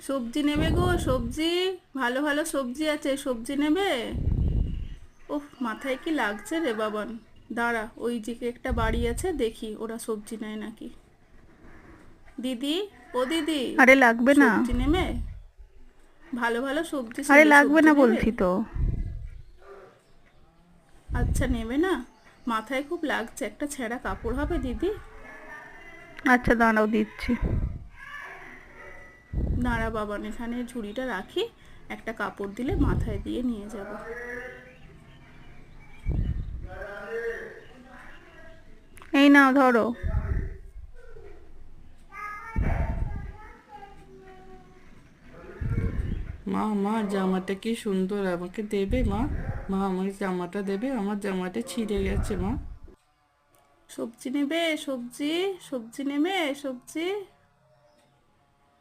সবজি নেবে গো, সবজি। ভালো ভালো সবজি আছে, সবজি নেবে? ওহ, মাথায় কি লাগছে রে বাবান। দাঁড়া, ওই দিকে একটা বাড়ি আছে, দেখি ওরা সবজি নেয় নাকি। দিদি, ও দিদি, আরে লাগবে না। সবজি নেবে? ভালো ভালো সবজি আরে ছিল, লাগবে সবজি না নেবে? বলছি তো। আচ্ছা, নেবে না? মাথায় খুব লাগছে, একটা ছেঁড়া কাপড় হবে দিদি? আচ্ছা দাঁড়াও, দিচ্ছি। দাঁড়া বাবান, এখানে ঝুড়িটা রাখি, একটা কাপড় দিলে মাথায় দিয়ে নিয়ে যাব। এই নাও ধরো। মা মা, জামাটা কি সুন্দর, আমাকে দেবে মা? মা, আমাকে জামাটা দেবে? আমার জামাটা ছিঁড়ে গেছে মা। সবজি নেবে? সবজি, সবজি নেবে? সবজি।